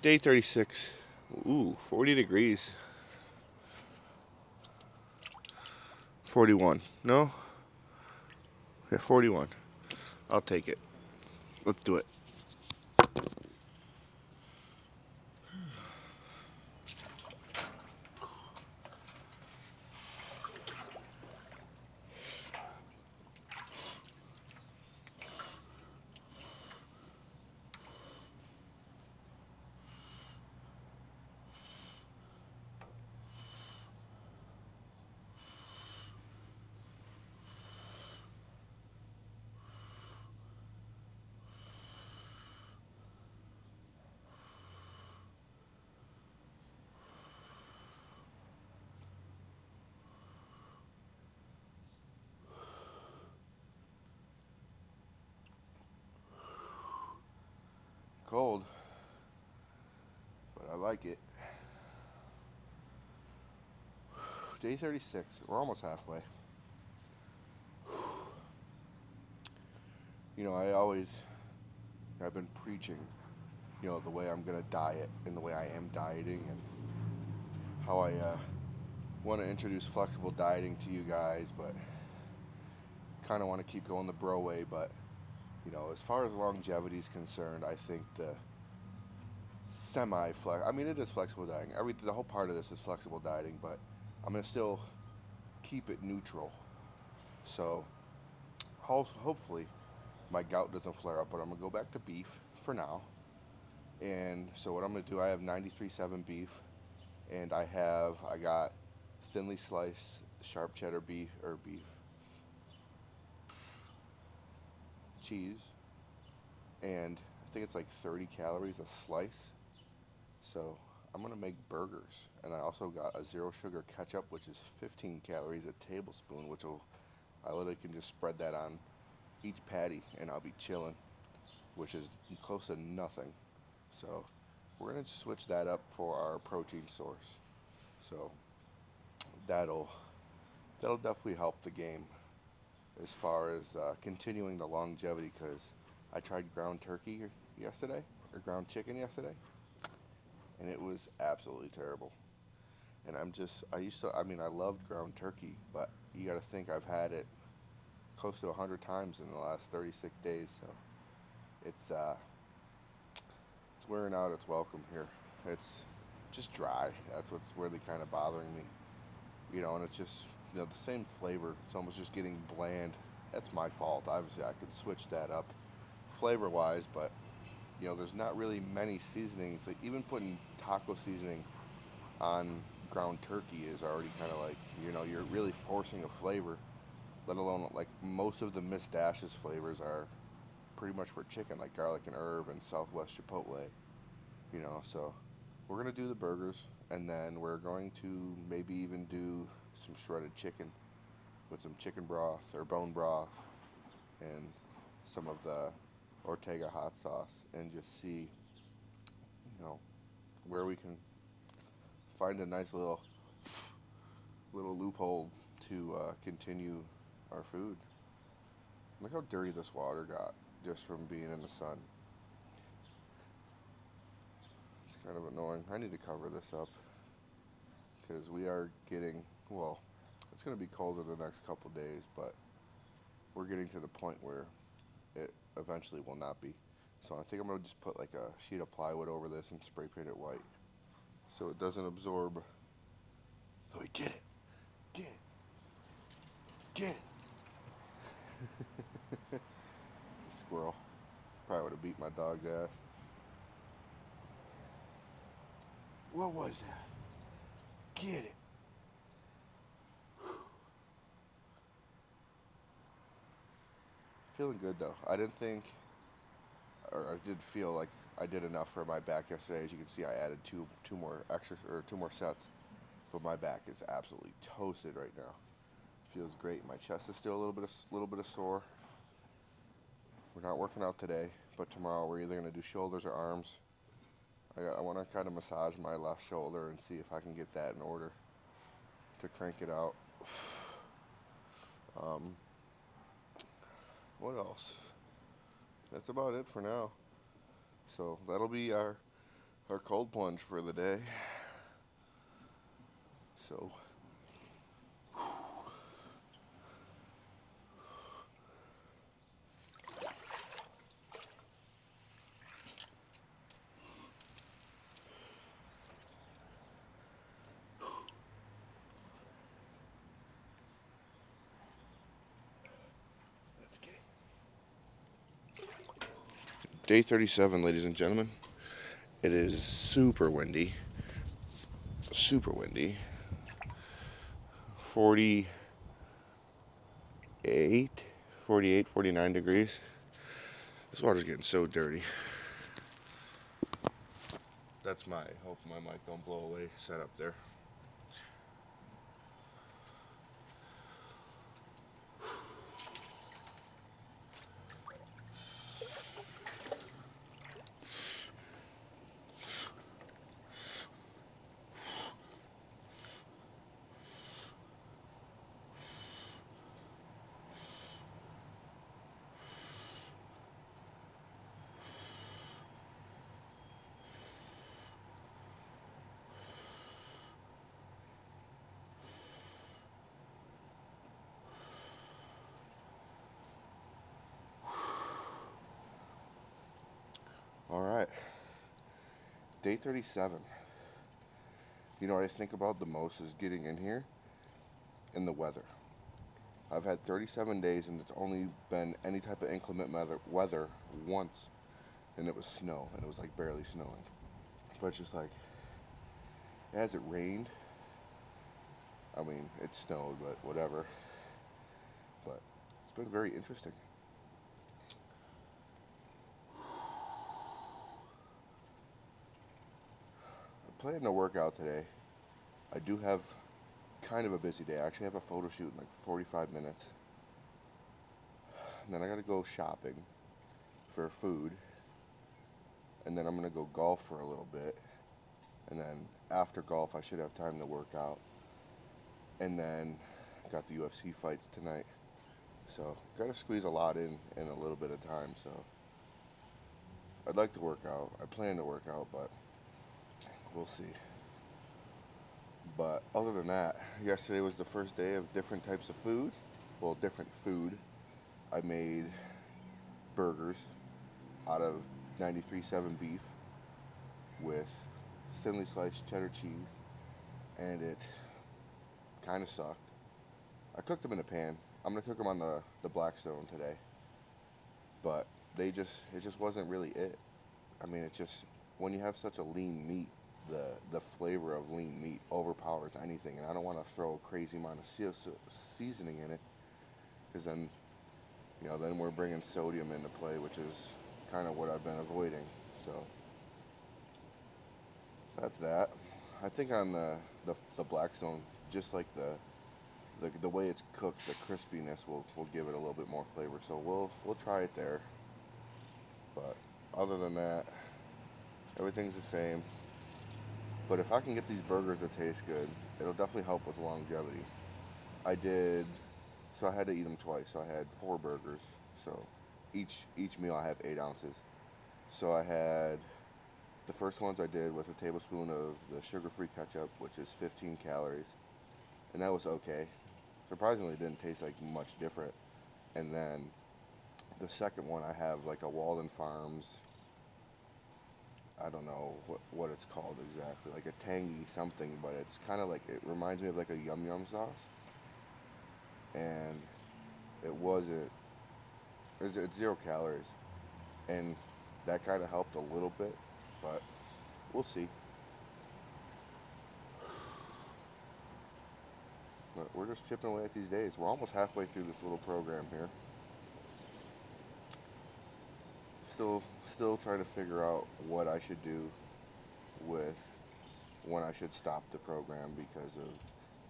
Day 36. Ooh, 40 degrees. 41. No? Yeah, 41. I'll take it. Let's do it. Cold, but I like it. Day 36. We're almost halfway. I've been preaching, the way I'm going to diet and the way I am dieting and how I want to introduce flexible dieting to you guys, but kind of want to keep going the bro way. But, as far as longevity is concerned, I think the semi-flex, I mean, it is flexible dieting. The whole part of this is flexible dieting, but I'm going to still keep it neutral. So, hopefully, my gout doesn't flare up, but I'm going to go back to beef for now. And so what I'm going to do, I have 93.7 beef, and I got thinly sliced sharp cheddar beef cheese, and I think it's like 30 calories a slice. So I'm going to make burgers, and I also got a zero sugar ketchup, which is 15 calories a tablespoon, I literally can just spread that on each patty, and I'll be chilling, which is close to nothing. So we're gonna switch that up for our protein source. So that'll that'll definitely help the game as far as continuing the longevity. Because I tried ground turkey yesterday or ground chicken yesterday, and it was absolutely terrible. And I loved ground turkey, but you got to think I've had it close to 100 times in the last 36 days. So it's uh, it's wearing out its welcome here. It's just dry. That's what's really kind of bothering me. And it's just the same flavor. It's almost just getting bland. That's my fault. Obviously, I could switch that up flavor-wise, but there's not really many seasonings. Like even putting taco seasoning on ground turkey is already kind of like you're really forcing a flavor. Let alone like most of the Miss Dash's flavors are pretty much for chicken, like garlic and herb and Southwest Chipotle. So we're gonna do the burgers, and then we're going to maybe even do some shredded chicken with some chicken broth or bone broth and some of the Ortega hot sauce, and just see, you know, where we can find a nice little loophole to continue our food. Look how dirty this water got just from being in the sun. It's kind of annoying. I need to cover this up because we are getting, well, it's going to be colder the next couple days, but we're getting to the point where it eventually will not be. So I think I'm going to just put like a sheet of plywood over this and spray paint it white so it doesn't absorb. Louis, get it. Get it. Get it. It's a squirrel. Probably would have beat my dog's ass. What was that? Get it. Feeling good though. I didn't think, or I did feel like I did enough for my back yesterday. As you can see, I added two more extra or two more sets, but my back is absolutely toasted right now. Feels great. My chest is still a little bit of sore. We're not working out today, but tomorrow we're either gonna do shoulders or arms. I want to kind of massage my left shoulder and see if I can get that in order to crank it out. Um, what else? That's about it for now. So that'll be our our cold plunge for the day. So day 37, ladies and gentlemen. It is super windy. Super windy. 48, 48, 49 degrees. This water's getting so dirty. That's my hope my mic don't blow away set up there. All right. Day 37. You know what I think about the most is getting in here and the weather. I've had 37 days and it's only been any type of inclement weather once, and it was snow, and it was like barely snowing. But it's just like, it hasn't rained. I mean, it snowed, but whatever. But it's been very interesting. I plan to work out today. I do have kind of a busy day. I actually have a photo shoot in like 45 minutes. And then I gotta go shopping for food. And then I'm gonna go golf for a little bit. And then after golf, I should have time to work out. And then got the UFC fights tonight. So gotta squeeze a lot in a little bit of time. So I'd like to work out. I plan to work out, but we'll see. But other than that, yesterday was the first day of different types of food. Well, different food. I made burgers out of 93.7 beef with thinly sliced cheddar cheese, and it kind of sucked. I cooked them in a pan. I'm gonna cook them on the Blackstone today, but it just wasn't really it. I mean, it just, when you have such a lean meat, the flavor of lean meat overpowers anything, and I don't want to throw a crazy amount of seasoning in it, because then, then we're bringing sodium into play, which is kind of what I've been avoiding. So that's that. I think on the Blackstone, just like the way it's cooked, the crispiness will give it a little bit more flavor. So we'll try it there. But other than that, everything's the same. But if I can get these burgers to taste good, it'll definitely help with longevity. I did, so I had to eat them twice. So I had 4 burgers. So each meal I have 8 ounces. So I had, the first ones I did with a tablespoon of the sugar-free ketchup, which is 15 calories. And that was okay. Surprisingly, it didn't taste like much different. And then the second one, I have like a Walden Farms, I don't know what it's called exactly, like a tangy something, but it's kind of like, it reminds me of like a Yum Yum sauce. And it wasn't, it's 0 calories. And that kind of helped a little bit, but we'll see. But we're just chipping away at these days. We're almost halfway through this little program here. Still trying to figure out what I should do with when I should stop the program because of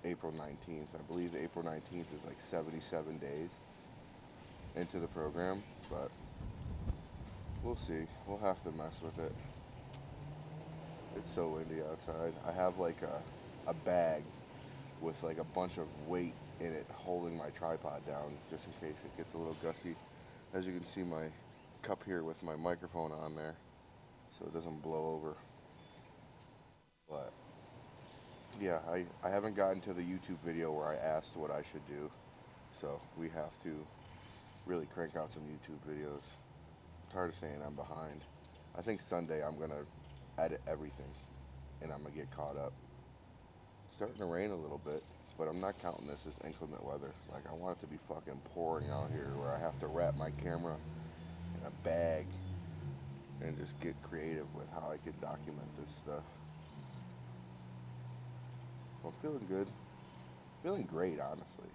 April 19th. I believe April 19th is like 77 days into the program, but we'll see. We'll have to mess with it. It's so windy outside. I have like a bag with like a bunch of weight in it holding my tripod down just in case it gets a little gusty. As you can see, my cup here with my microphone on there so it doesn't blow over. Yeah, I haven't gotten to the YouTube video where I asked what I should do, so we have to really crank out some YouTube videos. I'm tired of saying I'm behind. I think Sunday I'm gonna edit everything and I'm gonna get caught up. It's starting to rain a little bit, but I'm not counting this as inclement weather. Like, I want it to be fucking pouring out here where I have to wrap my camera in a bag and just get creative with how I could document this stuff. I'm feeling good. Feeling great, honestly.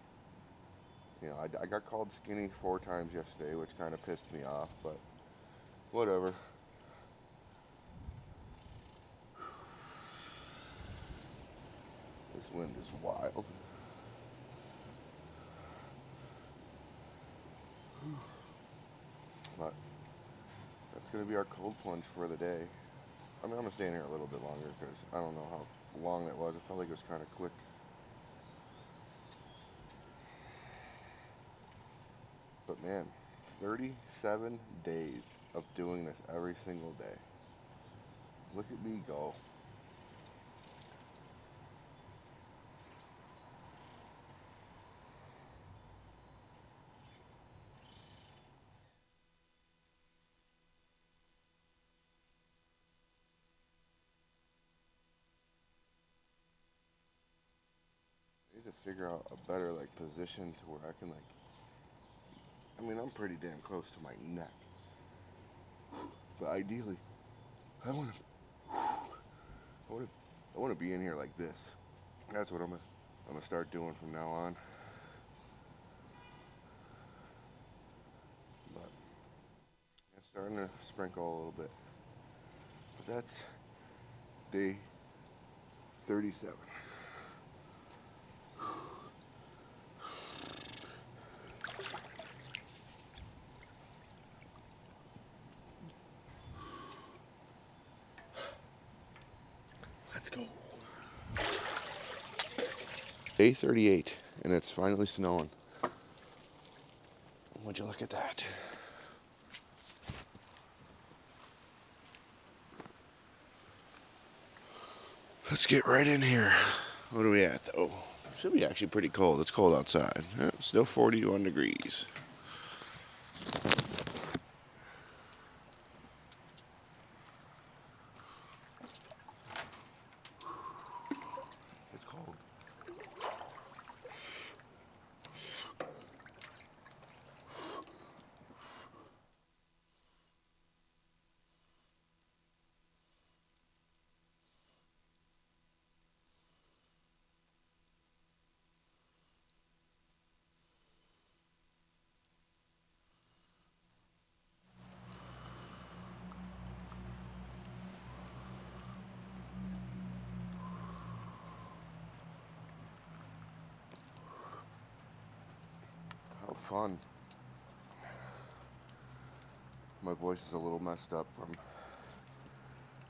You know, I got called skinny 4 times yesterday, which kind of pissed me off, but whatever. This wind is wild. But that's going to be our cold plunge for the day. I mean, I'm going to stay in here a little bit longer because I don't know how long that was. It felt like it was kind of quick. But man, 37 days of doing this every single day. Look at me go. I need to figure out a better like position to where I can like, I mean, I'm pretty damn close to my neck. But ideally, I want to I want to I want to be in here like this. That's what I'm gonna start doing from now on. But it's starting to sprinkle a little bit. But that's day 37. Let's go. Day 38, and it's finally snowing. Would you look at that? Let's get right in here. What are we at, though? Should be actually pretty cold. It's cold outside. Still 41 degrees. It's cold. How fun. My voice is a little messed up from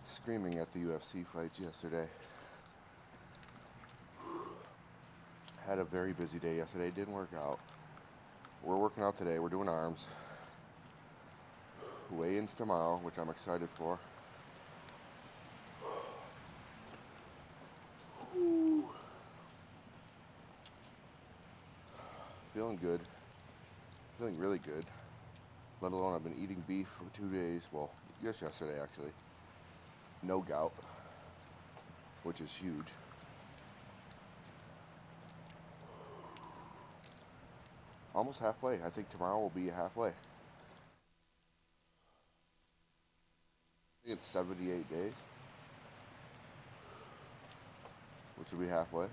screaming at the UFC fights yesterday. Had a very busy day yesterday. Didn't work out. We're working out today. We're doing arms. Weigh-ins tomorrow, which I'm excited for. Feeling good. Feeling really good. Let alone I've been eating beef for 2 days. Well, just yesterday actually. No gout, which is huge. Almost halfway. I think tomorrow will be halfway. I think it's 78 days, which will be halfway.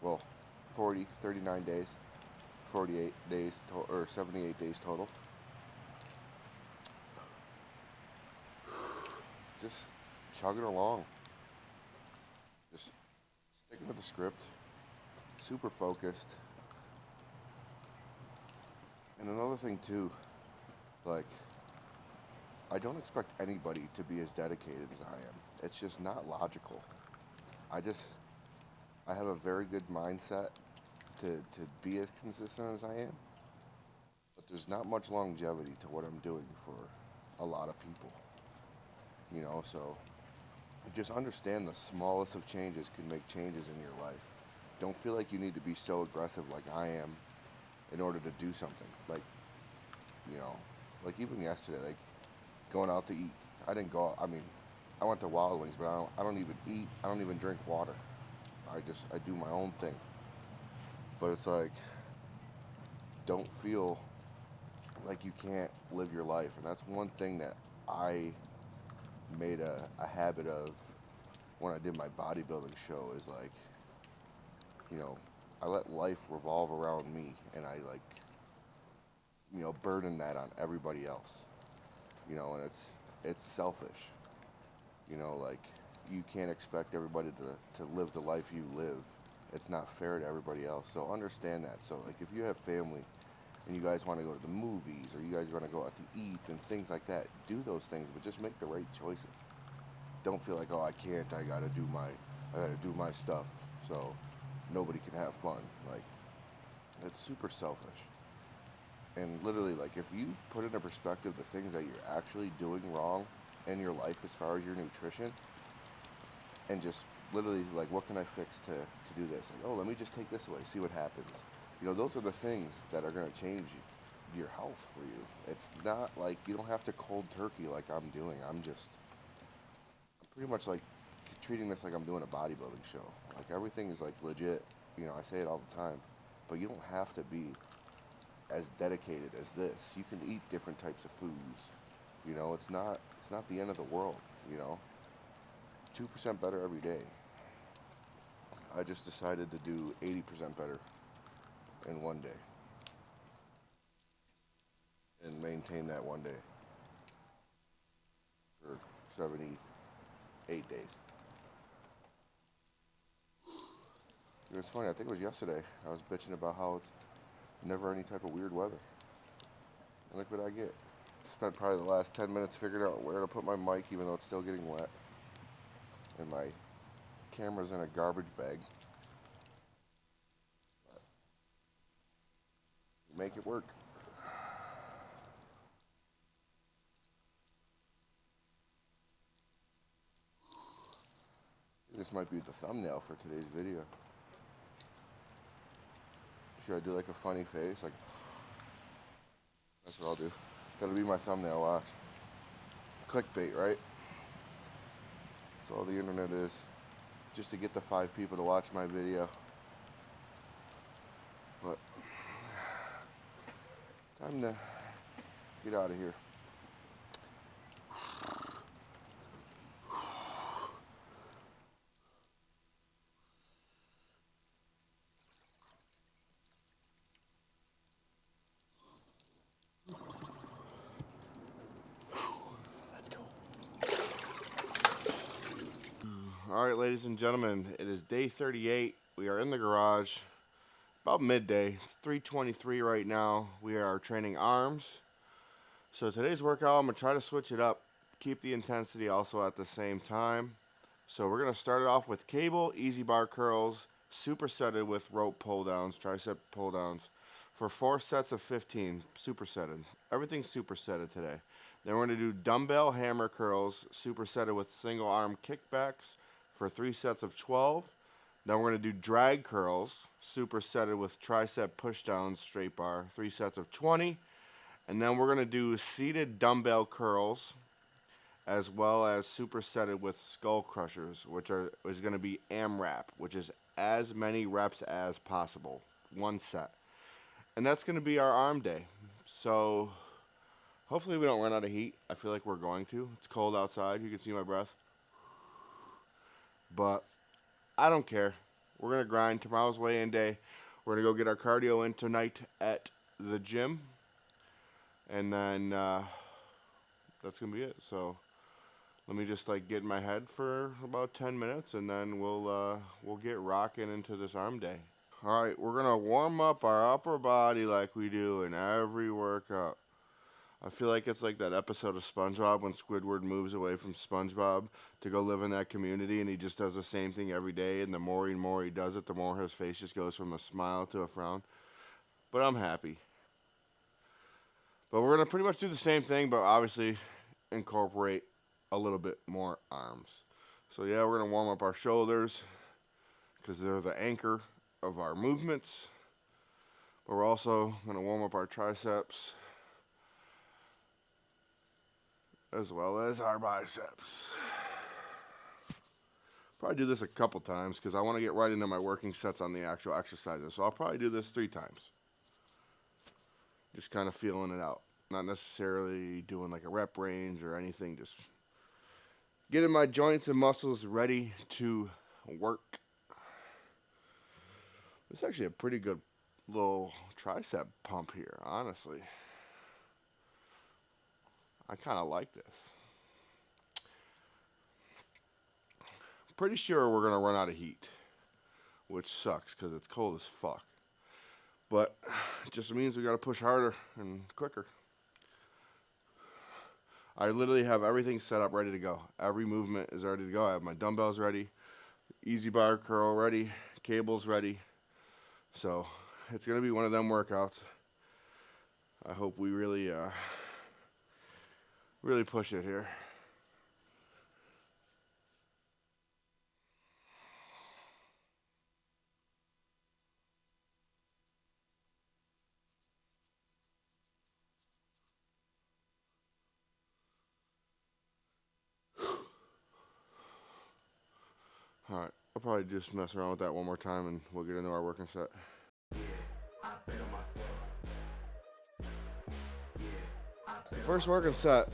Well, 39 days, 48 days, or 78 days total. Just chugging along. Just sticking with the script. Super focused. And another thing too, like, I don't expect anybody to be as dedicated as I am. It's just not logical. I have a very good mindset to be as consistent as I am, but there's not much longevity to what I'm doing for a lot of people. You know, so just understand the smallest of changes can make changes in your life. Don't feel like you need to be so aggressive like I am in order to do something. Like, you know, like even yesterday, like going out to eat. I didn't go out, I mean, I went to Wild Wings, but I don't even eat, I don't even drink water. I do my own thing. But it's like, don't feel like you can't live your life. And that's one thing that I made a habit of when I did my bodybuilding show is like, you know, I let life revolve around me and I like, burden that on everybody else. And it's selfish. Like you can't expect everybody to live the life you live. It's not fair to everybody else. So understand that. So like if you have family and you guys want to go to the movies or you guys want to go out to eat and things like that, do those things, but just make the right choices. Don't feel like, oh, I can't. I gotta do my stuff. So nobody can have fun. Like it's super selfish. And literally, like if you put into perspective the things that you're actually doing wrong in your life as far as your nutrition, and just literally like, what can I fix to do this? Like, oh, let me just take this away, see what happens. Those are the things that are going to change your health for you. It's not like you don't have to cold turkey like I'm doing. I'm pretty much like treating this like I'm doing a bodybuilding show. Like everything is like legit. I say it all the time, but you don't have to be as dedicated as this. You can eat different types of foods. It's not the end of the world. 2% better every day. I just decided to do 80% better in one day and maintain that one day for 78 days. It's funny, I think it was yesterday, I was bitching about how it's never any type of weird weather. And look what I get. Spent probably the last 10 minutes figuring out where to put my mic even though it's still getting wet. And my camera's in a garbage bag. Make it work. This might be the thumbnail for today's video. Should I do like a funny face? Like, that's what I'll do. That'll be my thumbnail, watch. Clickbait, right? That's all the internet is. Just to get the 5 people to watch my video. But, time to get out of here. All right, ladies and gentlemen, it is day 38. We are in the garage, about midday. It's 3:23 right now. We are training arms. So today's workout, I'm going to try to switch it up, keep the intensity also at the same time. So we're going to start it off with cable, easy bar curls, supersetted with rope pull downs, tricep pull downs for 4 sets of 15, supersetted. Everything's supersetted today. Then we're going to do dumbbell hammer curls, supersetted with single arm kickbacks for 3 sets of 12. Then we're going to do drag curls, supersetted with tricep pushdowns, straight bar, 3 sets of 20. And then we're going to do seated dumbbell curls, as well as supersetted with skull crushers, is going to be AMRAP, which is as many reps as possible, 1 set. And that's going to be our arm day. So hopefully we don't run out of heat. I feel like we're going to. It's cold outside. You can see my breath. But I don't care. We're going to grind. Tomorrow's weigh-in day. We're going to go get our cardio in tonight at the gym. And then that's going to be it. So let me just like get in my head for about 10 minutes and then we'll get rocking into this arm day. All right, we're going to warm up our upper body like we do in every workout. I feel like it's like that episode of SpongeBob when Squidward moves away from SpongeBob to go live in that community, and he just does the same thing every day, and the more and more he does it, the more his face just goes from a smile to a frown. But I'm happy. But we're going to pretty much do the same thing, but obviously incorporate a little bit more arms. So yeah, we're gonna warm up our shoulders because they're the anchor of our movements. But we're also gonna warm up our triceps as well as our biceps. Probably do this a couple times because I want to get right into my working sets on the actual exercises. So I'll probably do this 3 times. Just kind of feeling it out. Not necessarily doing like a rep range or anything. Just getting my joints and muscles ready to work. It's actually a pretty good little tricep pump here, honestly. I kind of like this. Pretty sure we're going to run out of heat, which sucks because it's cold as fuck. But it just means we got to push harder and quicker. I literally have everything set up ready to go. Every movement is ready to go. I have my dumbbells ready, easy bar curl ready, cables ready. So it's going to be one of them workouts. I hope we really push it here. Alright, I'll probably just mess around with that one more time and we'll get into our working set. First working set,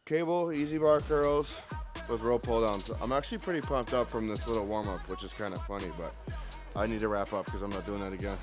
cable, easy bar curls with row pull downs. I'm actually pretty pumped up from this little warm up, which is kind of funny, but I need to wrap up because I'm not doing that again.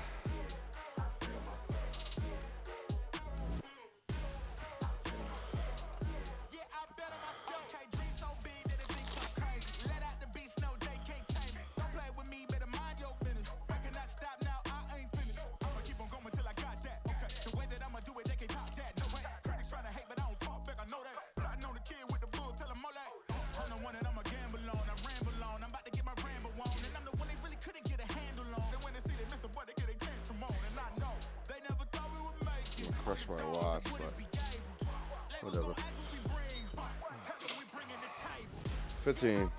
Crush my watch, but whatever. 15.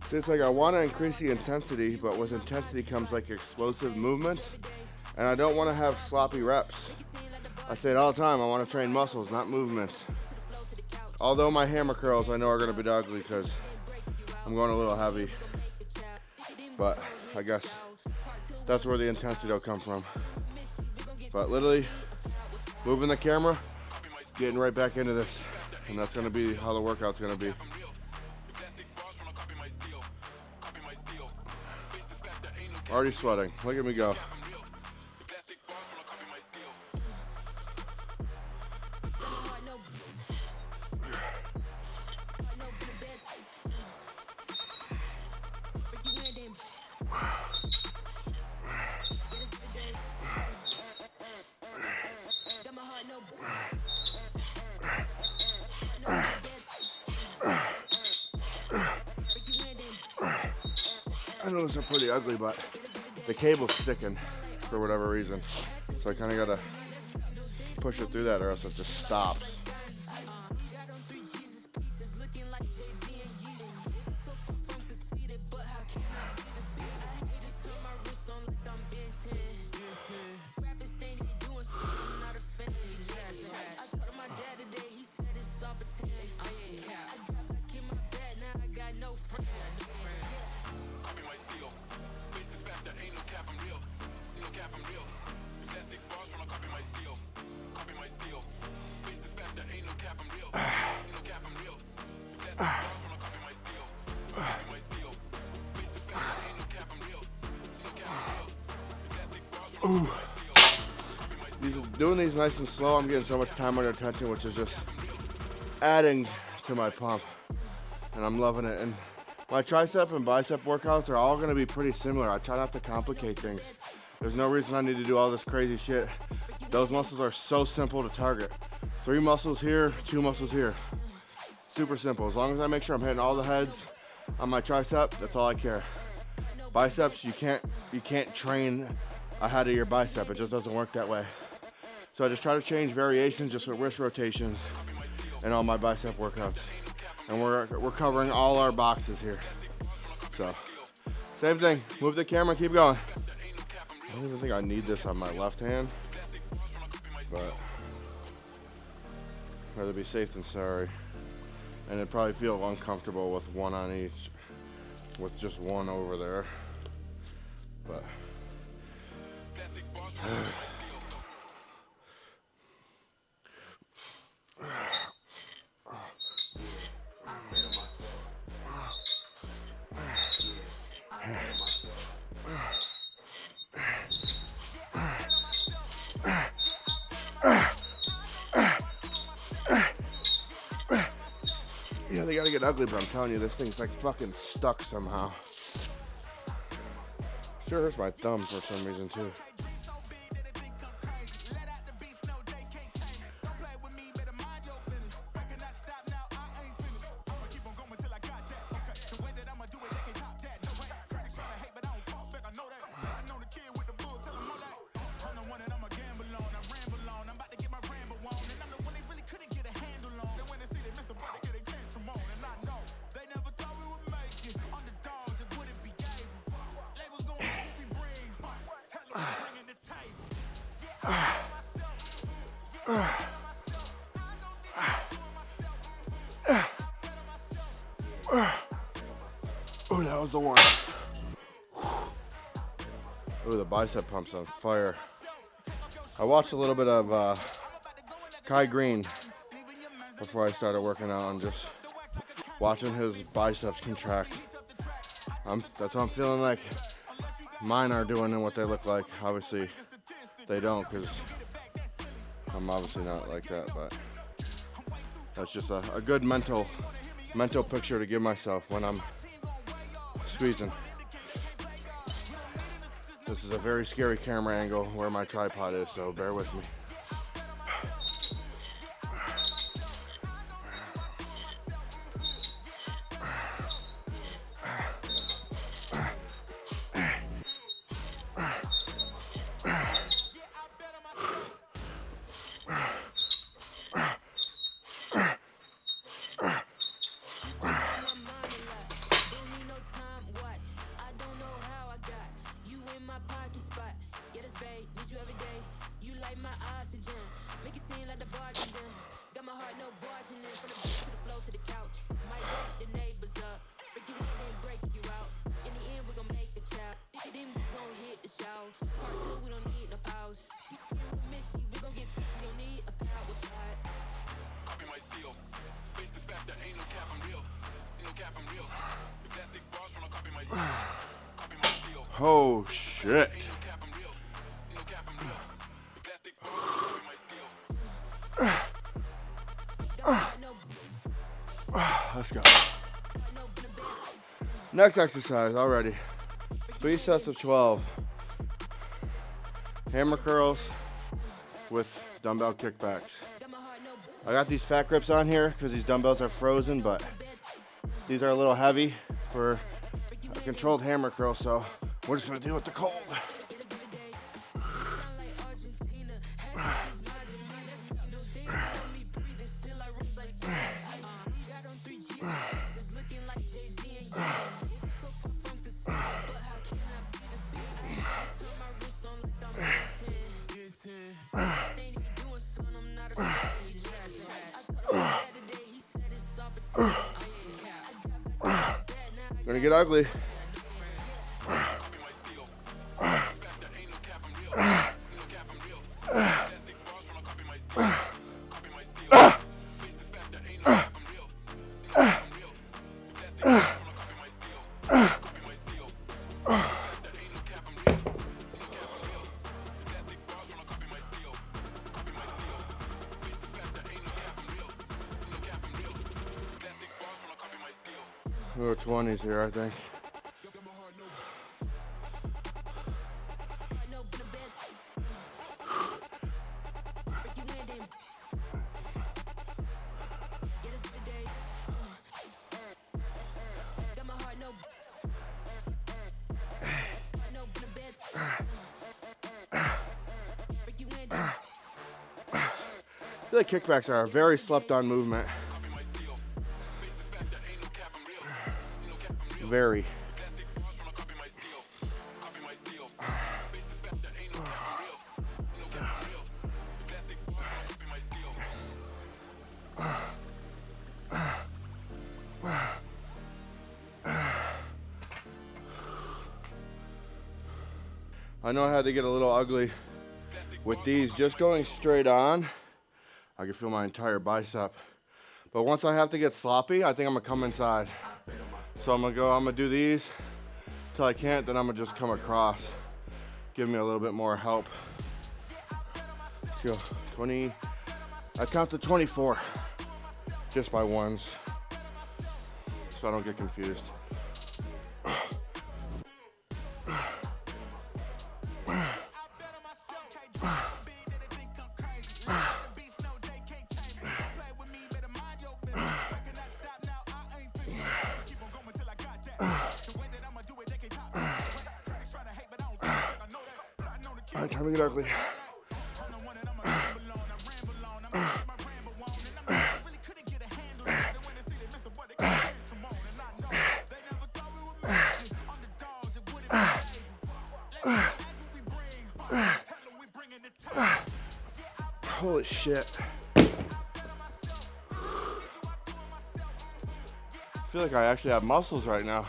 So it's like I want to increase the intensity, but with intensity comes like explosive movements, and I don't want to have sloppy reps. I say it all the time, I want to train muscles, not movements. Although my hammer curls I know are going to be ugly because I'm going a little heavy, but I guess that's where the intensity will come from. But literally moving the camera, getting right back into this, and that's going to be how the workout's going to be. Already sweating. Look at me go. I know those are pretty ugly, but the cable's sticking for whatever reason. So I kind of gotta push it through that or else it just stops. Ooh. Doing these nice and slow, I'm getting so much time under tension, which is just adding to my pump, and I'm loving it. And my tricep and bicep workouts are all gonna be pretty similar. I try not to complicate things. There's no reason I need to do all this crazy shit. Those muscles are so simple to target. 3 muscles here, 2 muscles here. Super simple. As long as I make sure I'm hitting all the heads on my tricep, that's all I care. Biceps, you can't train ahead of your bicep. It just doesn't work that way. So I just try to change variations just with wrist rotations and all my bicep workouts. And we're covering all our boxes here. So same thing, move the camera, keep going. I don't even think I need this on my left hand, but rather be safe than sorry. And it'd probably feel uncomfortable with one on each, with just one over there. But yeah, they gotta get ugly, but I'm telling you, this thing's like fucking stuck somehow. Sure hurts my thumb for some reason too. Oh, that was the one. Oh, the bicep pump's on fire. I watched a little bit of Kai Green before I started working out and just watching his biceps contract. That's what I'm feeling like mine are doing and what they look like. Obviously, they don't, because I'm obviously not like that, but that's just a good mental picture to give myself when I'm squeezing. This is a very scary camera angle where my tripod is, so bear with me. Oh shit. Let's go. Next exercise already. 3 sets of 12. Hammer curls with dumbbell kickbacks. I got these fat grips on here because these dumbbells are frozen, but these are a little heavy for a controlled hammer curl, so we're just gonna deal with the cold. Gonna get ugly. Little 20s here, I think. I feel like kickbacks are a very slept-on movement. Very. I know I had to get a little ugly with these. Just going straight on, I can feel my entire bicep. But once I have to get sloppy, I think I'm gonna come inside. So I'm gonna do these till I can't, then I'm gonna just come across. Give me a little bit more help. Let's go, 20, I count to 24, just by ones, so I don't get confused. All right, time to get ugly. Holy shit. I feel like I actually have muscles right now.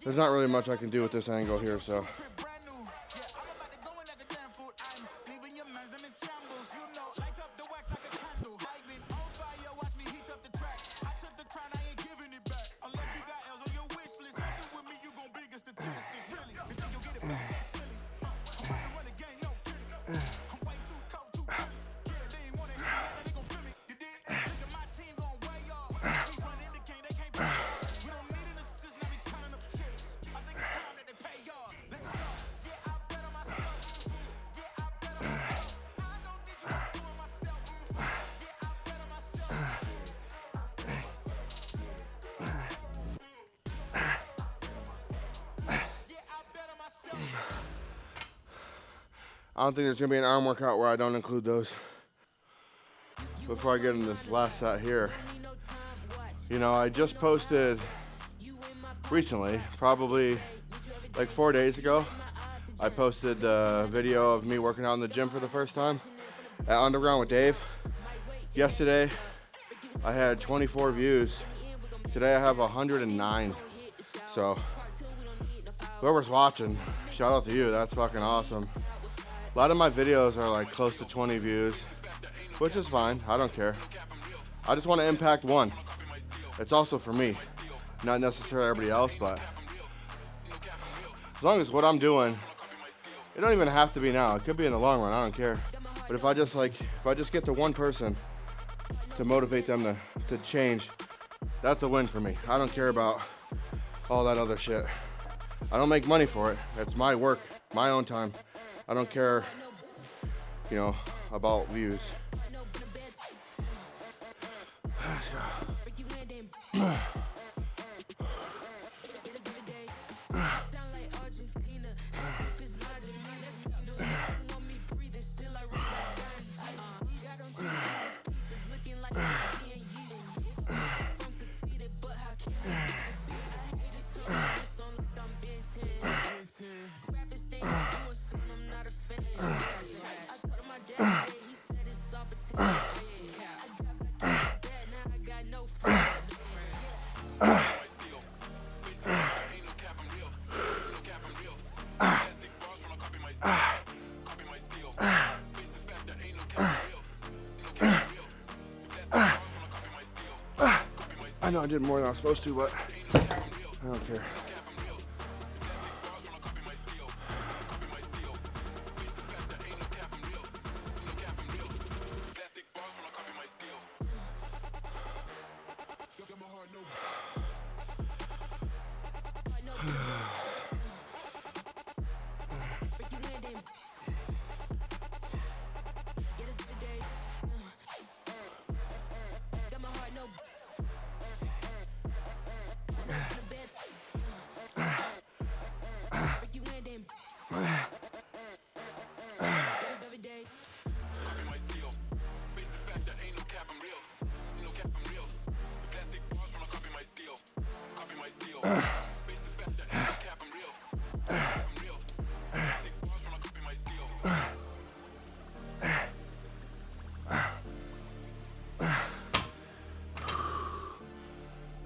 There's not really much I can do with this angle here, so. I don't think there's gonna be an arm workout where I don't include those. Before I get in this last set here, you know, I just posted recently, probably like 4 days ago, I posted a video of me working out in the gym for the first time at Underground with Dave. Yesterday, I had 24 views. Today I have 109. So, whoever's watching, shout out to you, that's fucking awesome. A lot of my videos are like close to 20 views, which is fine, I don't care. I just want to impact one. It's also for me, not necessarily everybody else, but as long as what I'm doing, it don't even have to be now, it could be in the long run, I don't care. But if I just get to one person to motivate them to change, that's a win for me. I don't care about all that other shit. I don't make money for it, it's my work, my own time. I don't care, you know, about views. I know I did more than I was supposed to, but I don't care.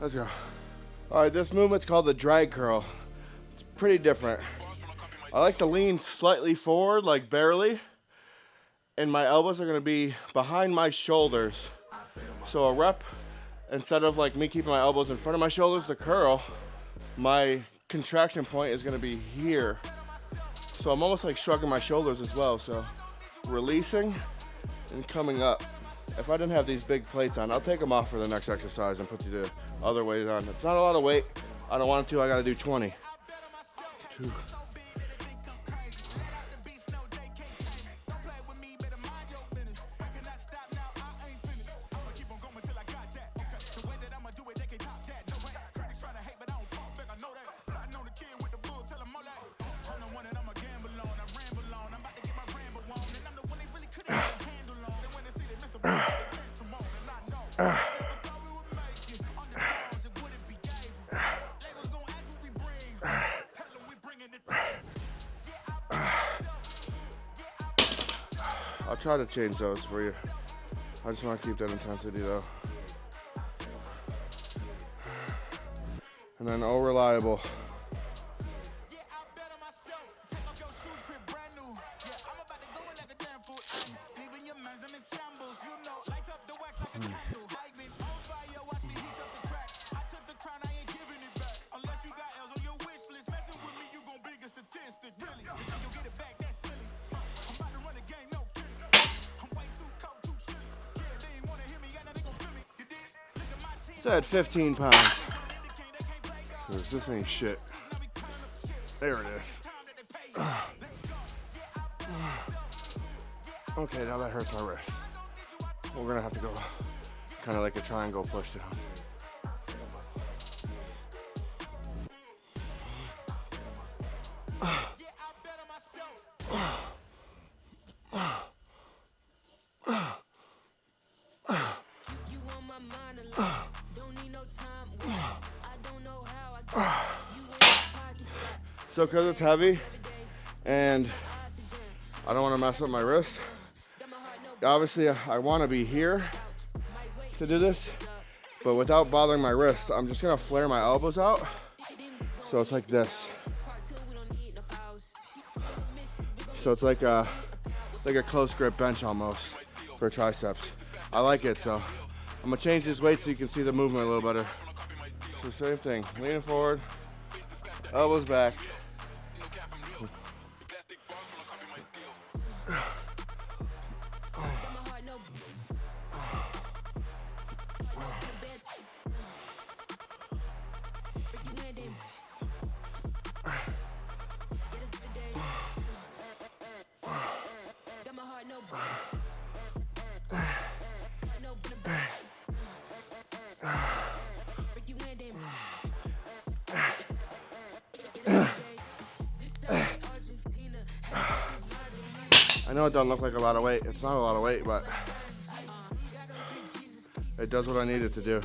Let's go. All right, this movement's called the drag curl. It's pretty different. I like to lean slightly forward, like barely, and my elbows are gonna be behind my shoulders. So a rep, instead of like me keeping my elbows in front of my shoulders, the curl, my contraction point is gonna be here. So I'm almost like shrugging my shoulders as well. So releasing and coming up. If I didn't have these big plates on, I'll take them off for the next exercise and put the other weight on. It's not a lot of weight. I don't want to, I gotta do 20. 2. I'll try to change those for you. I just want to keep that intensity though. And then oh reliable. It's at 15 pounds. Cause this ain't shit. There it is. Okay, now that hurts my wrist. We're gonna have to go kind of like a triangle push down. So because it's heavy and I don't want to mess up my wrist, obviously I want to be here to do this, but without bothering my wrist, I'm just going to flare my elbows out. So it's like this. So it's like a close grip bench almost for triceps. I like it, so I'm going to change this weight so you can see the movement a little better. So same thing, leaning forward, elbows back. I know it doesn't look like a lot of weight. It's not a lot of weight, but it does what I need it to do.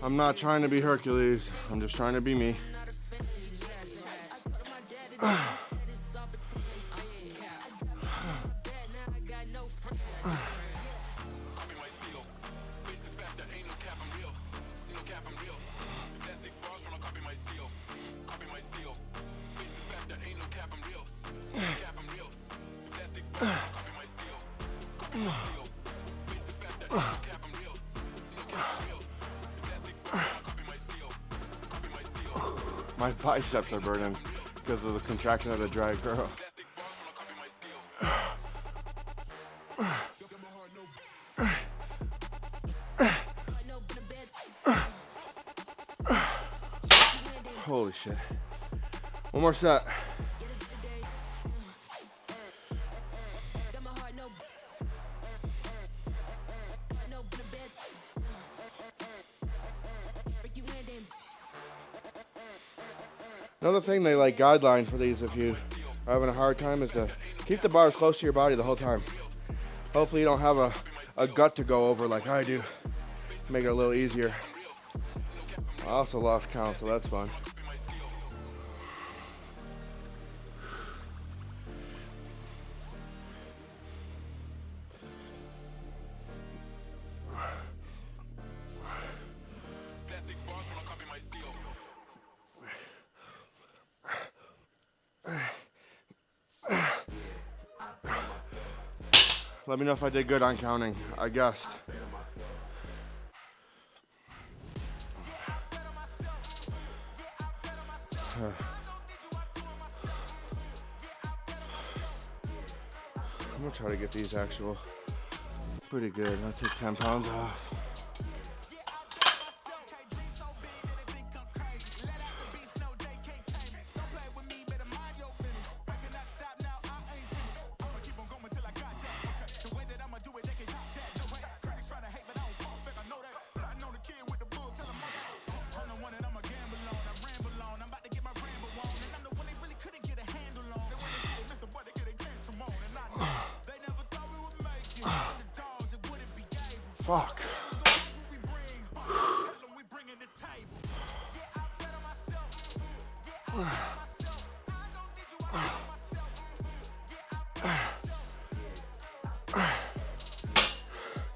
I'm not trying to be Hercules. I'm just trying to be me. My biceps are burning because of the contraction of the drag curl. Holy shit. One more set. Another thing they like guideline for these if you are having a hard time is to keep the bars close to your body the whole time. Hopefully you don't have a gut to go over like I do. Make it a little easier. I also lost count, so that's fun. Let me know if I did good on counting. I guessed. I'm gonna try to get these actual pretty good. I'll take 10 pounds off. Fuck.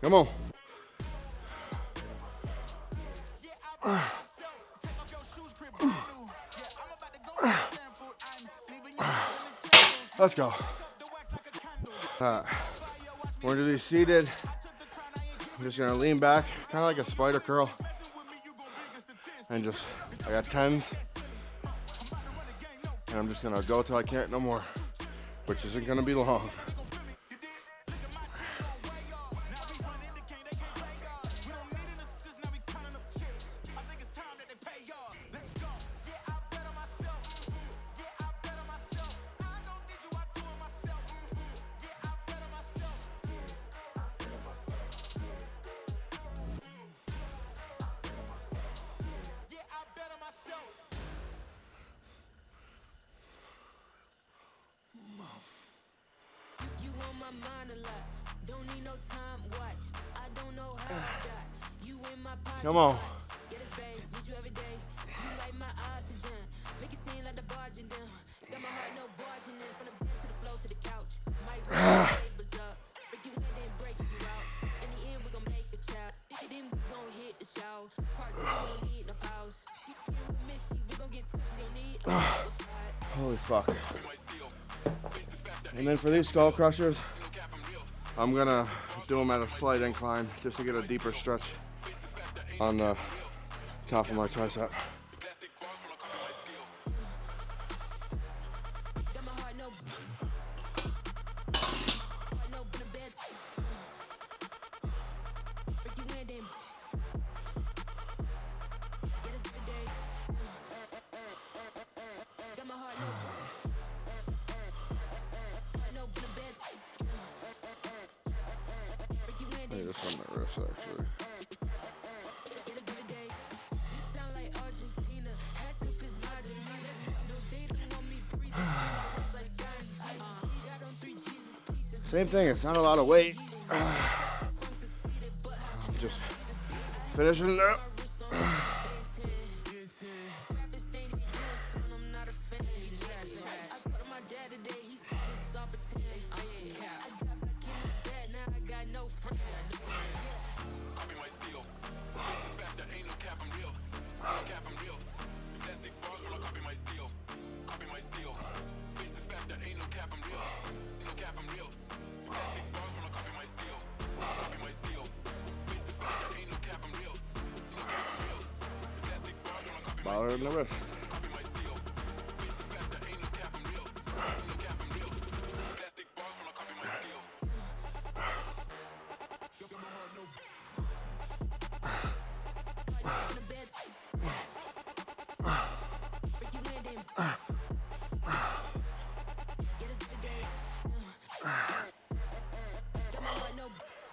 Come on. Let's go. We're gonna do these seated. I'm just gonna lean back, kind of like a spider curl. And just, I got 10s. And I'm just gonna go till I can't no more, which isn't gonna be long. Come on. Holy fuck. And then for these skull crushers, I'm gonna do them at a slight incline just to get a deeper stretch on the top of my tricep. Hey, this on my wrist actually. Same thing, it's not a lot of weight. I'm just finishing it up. Bar in the wrist.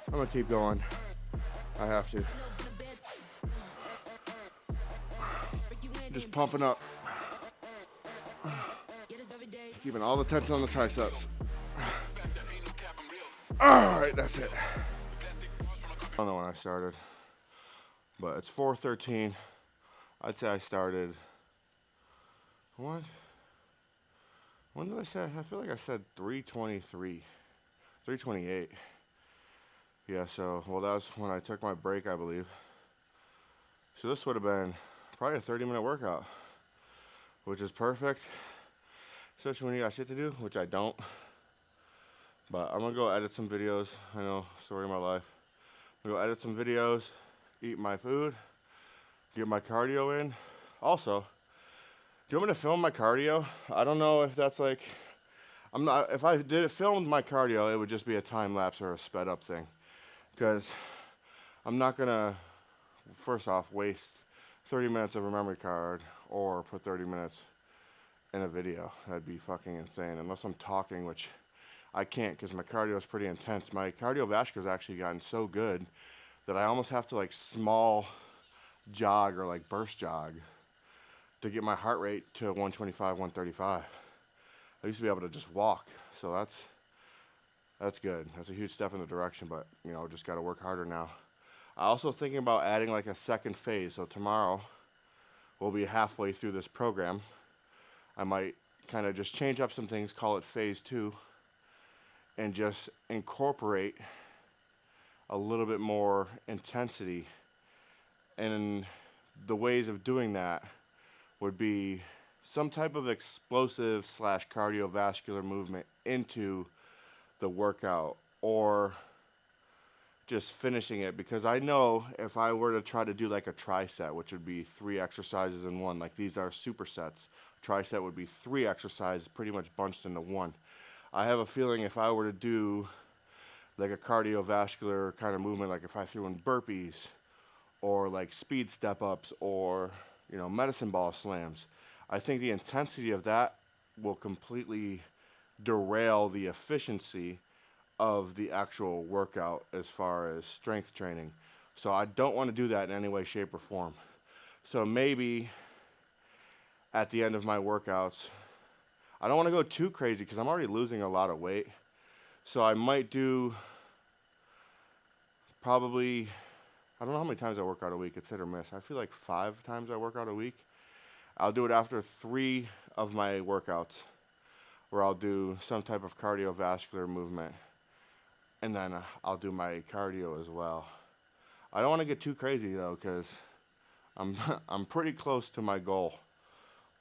I'm gonna keep going. I have to. Just pumping up. Keeping all the tension on the triceps. All right, that's it. I don't know when I started, but it's 4:13. I'd say I started, what? When did I say? I feel like I said 3:23, 3:28. Yeah, so, well, that was when I took my break, I believe. So this would have been probably a 30-minute workout, which is perfect, especially when you got shit to do, which I don't. But I'm gonna go edit some videos. I know, story of my life. I'm gonna go edit some videos, eat my food, get my cardio in. Also, do you want me to film my cardio? I don't know if that's like, if I filmed my cardio, it would just be a time lapse or a sped up thing. Because I'm not gonna, first off, waste 30 minutes of a memory card or put 30 minutes in a video. That'd be fucking insane, unless I'm talking, which I can't because my cardio is pretty intense. My cardiovascular's actually gotten so good that I almost have to like small jog or like burst jog to get my heart rate to 125, 135. I used to be able to just walk, so that's good. That's a huge step in the direction, but you know, just got to work harder now. I'm also thinking about adding like a second phase. So tomorrow we'll be halfway through this program. I might kind of just change up some things, call it phase 2, and just incorporate a little bit more intensity. And the ways of doing that would be some type of explosive / cardiovascular movement into the workout, or just finishing it, because I know if I were to try to do like a tricep, which would be 3 exercises in one, like these are supersets, tricep would be 3 exercises pretty much bunched into one. I have a feeling if I were to do like a cardiovascular kind of movement, like if I threw in burpees or like speed step ups or, you know, medicine ball slams, I think the intensity of that will completely derail the efficiency of the actual workout as far as strength training. So I don't want to do that in any way, shape, or form. So maybe at the end of my workouts, I don't want to go too crazy because I'm already losing a lot of weight. So I might do probably, I don't know how many times I work out a week. It's hit or miss. I feel like 5 times I work out a week. I'll do it after 3 of my workouts, where I'll do some type of cardiovascular movement, and then I'll do my cardio as well. I don't want to get too crazy though, because I'm pretty close to my goal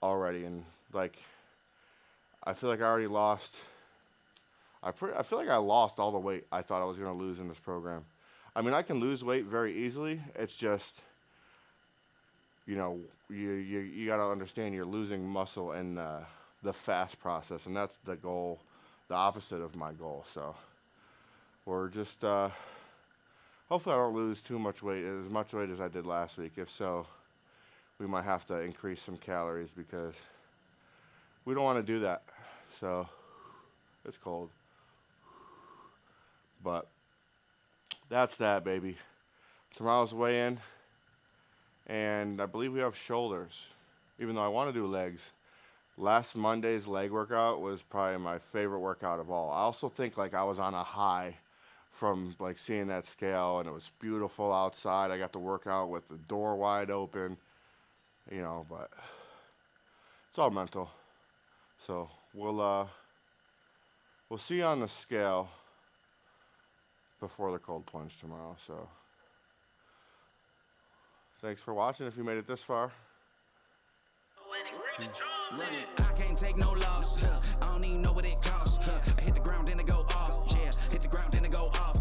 already, and like I feel like I already lost. I feel like I lost all the weight I thought I was gonna lose in this program. I mean, I can lose weight very easily. It's just, you know, you gotta understand you're losing muscle in the fast process, and that's the goal, the opposite of my goal. So we're just hopefully I don't lose too much weight, as much weight as I did last week. If so, we might have to increase some calories because we don't want to do that. So it's cold, but that's that, baby. Tomorrow's weigh-in, and I believe we have shoulders, even though I want to do legs. Last Monday's leg workout was probably my favorite workout of all. I also think like I was on a high from like seeing that scale, and it was beautiful outside. I got to work out with the door wide open, you know, but it's all mental. So we'll see you on the scale before the cold plunge tomorrow. So thanks for watching if you made it this far. I can't take no loss. I don't even know what it costs. I hit the ground, then it go off. Yeah, hit the ground, then it go off.